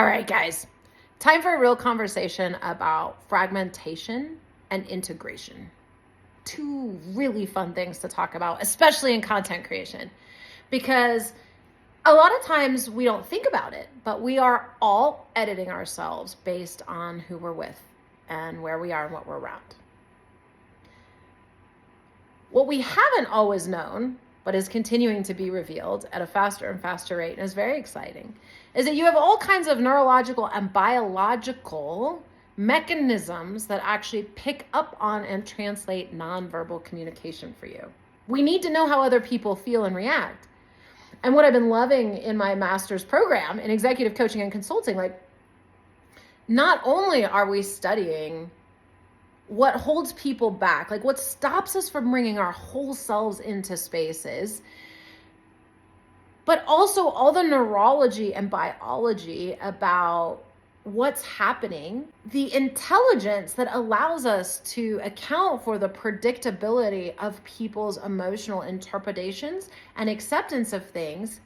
All right, guys, time for a real conversation about fragmentation and integration. Two really fun things to talk about, especially in content creation, because a lot of times we don't think about it, but we are all editing ourselves based on who we're with and where we are and what we're around. What we haven't always known, but is continuing to be revealed at a faster and faster rate, and is very exciting, is that you have all kinds of neurological and biological mechanisms that actually pick up on and translate nonverbal communication for you. We need to know how other people feel and react. And what I've been loving in my master's program in executive coaching and consulting, not only are we studying what holds people back, what stops us from bringing our whole selves into spaces, but also all the neurology and biology about what's happening, the intelligence that allows us to account for the predictability of people's emotional interpretations and acceptance of things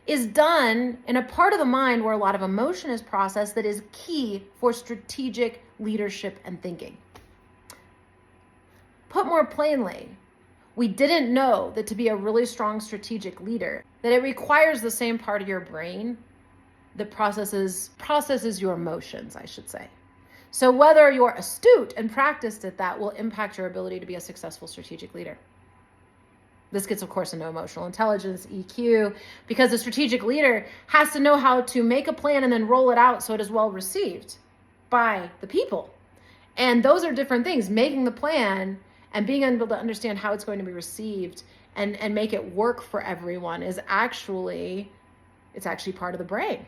is done in a part of the mind where a lot of emotion is processed that is key for strategic leadership and thinking. Put more plainly, we didn't know that to be a really strong strategic leader, that it requires the same part of your brain that processes your emotions, I should say. So whether you're astute and practiced at that will impact your ability to be a successful strategic leader. This gets, of course, into emotional intelligence, EQ, because the strategic leader has to know how to make a plan and then roll it out so it is well received by the people. And those are different things. Making the plan and being able to understand how it's going to be received and make it work for everyone is actually part of the brain.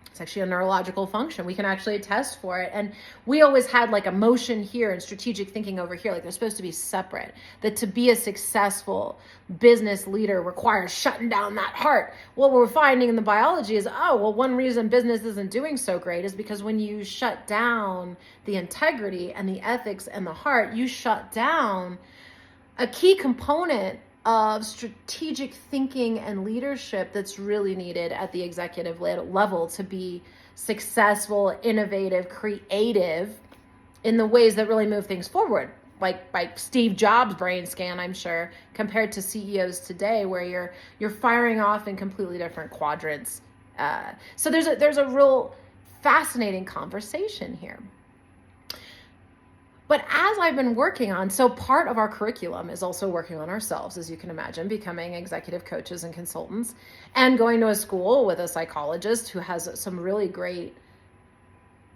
It's actually a neurological function. We can actually test for it. And we always had emotion here and strategic thinking over here. They're supposed to be separate. That to be a successful business leader requires shutting down that heart. What we're finding in the biology is, one reason business isn't doing so great is because when you shut down the integrity and the ethics and the heart, you shut down a key component of strategic thinking and leadership that's really needed at the executive level to be successful, innovative, creative in the ways that really move things forward. Like by Steve Jobs' brain scan, I'm sure, compared to CEOs today, where you're firing off in completely different quadrants. So there's a real fascinating conversation here. But as I've been working on, so part of our curriculum is also working on ourselves, as you can imagine, becoming executive coaches and consultants, and going to a school with a psychologist who has some really great,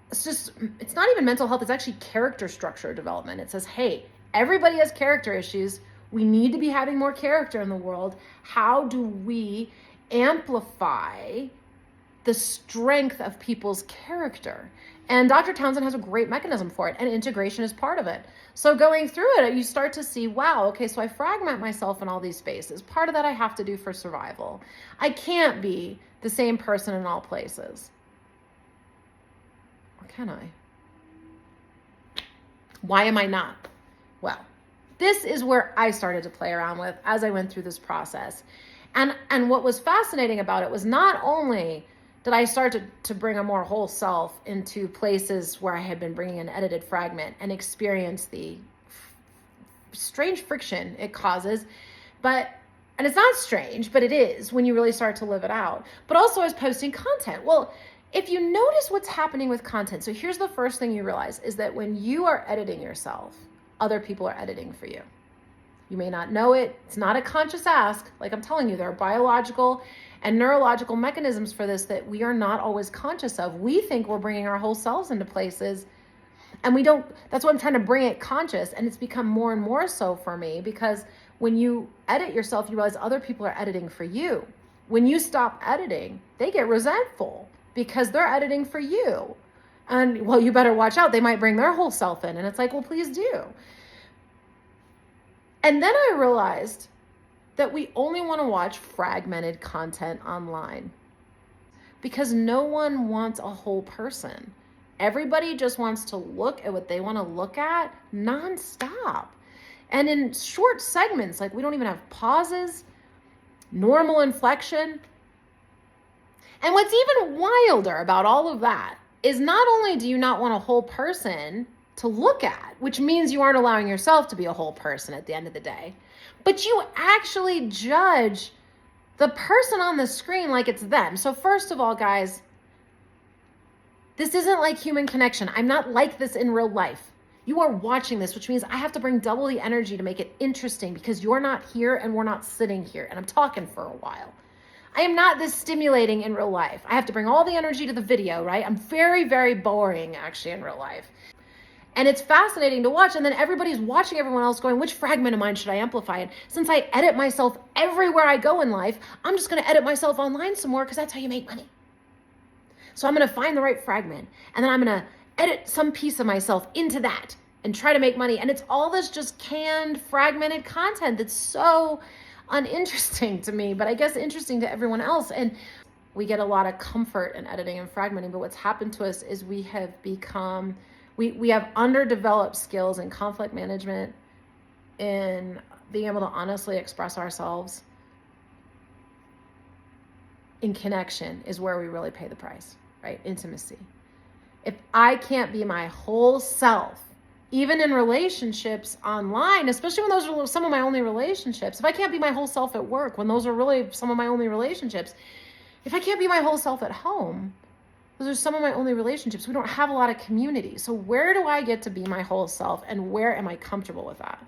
it's not even mental health, it's actually character structure development. It says, hey, everybody has character issues. We need to be having more character in the world. How do we amplify the strength of people's character? And Dr. Townsend has a great mechanism for it, and integration is part of it. So going through it, you start to see, wow, okay, so I fragment myself in all these spaces. Part of that I have to do for survival. I can't be the same person in all places. Or can I? Why am I not? Well, this is where I started to play around with as I went through this process. And what was fascinating about it was not only did I start to bring a more whole self into places where I had been bringing an edited fragment and experience the strange friction it causes, and it's not strange, but it is when you really start to live it out. But also I was posting content. Well, if you notice what's happening with content, so here's the first thing you realize is that when you are editing yourself, other people are editing for you. You may not know it. It's not a conscious ask. Like I'm telling you, there are biological and neurological mechanisms for this that we are not always conscious of. We think we're bringing our whole selves into places, and we don't. That's why I'm trying to bring it conscious, and it's become more and more so for me, because when you edit yourself, you realize other people are editing for you. When you stop editing, they get resentful because they're editing for you. And well, you better watch out. They might bring their whole self in, and it's like, well, please do. And then I realized that we only want to watch fragmented content online because no one wants a whole person. Everybody just wants to look at what they want to look at nonstop. And in short segments, we don't even have pauses, normal inflection. And what's even wilder about all of that is not only do you not want a whole person to look at, which means you aren't allowing yourself to be a whole person at the end of the day, but you actually judge the person on the screen like it's them. So first of all, guys, this isn't like human connection. I'm not like this in real life. You are watching this, which means I have to bring double the energy to make it interesting because you're not here and we're not sitting here and I'm talking for a while. I am not this stimulating in real life. I have to bring all the energy to the video, right? I'm very, very boring actually in real life. And it's fascinating to watch. And then everybody's watching everyone else going, which fragment of mine should I amplify? And since I edit myself everywhere I go in life, I'm just going to edit myself online some more because that's how you make money. So I'm going to find the right fragment and then I'm going to edit some piece of myself into that and try to make money. And it's all this just canned, fragmented content that's so uninteresting to me, but I guess interesting to everyone else. And we get a lot of comfort in editing and fragmenting, but what's happened to us is we have become, we have underdeveloped skills in conflict management, in being able to honestly express ourselves. In connection is where we really pay the price, right? Intimacy. If I can't be my whole self, even in relationships online, especially when those are some of my only relationships, if I can't be my whole self at work, when those are really some of my only relationships, if I can't be my whole self at home, those are some of my only relationships. We don't have a lot of community. So where do I get to be my whole self and where am I comfortable with that?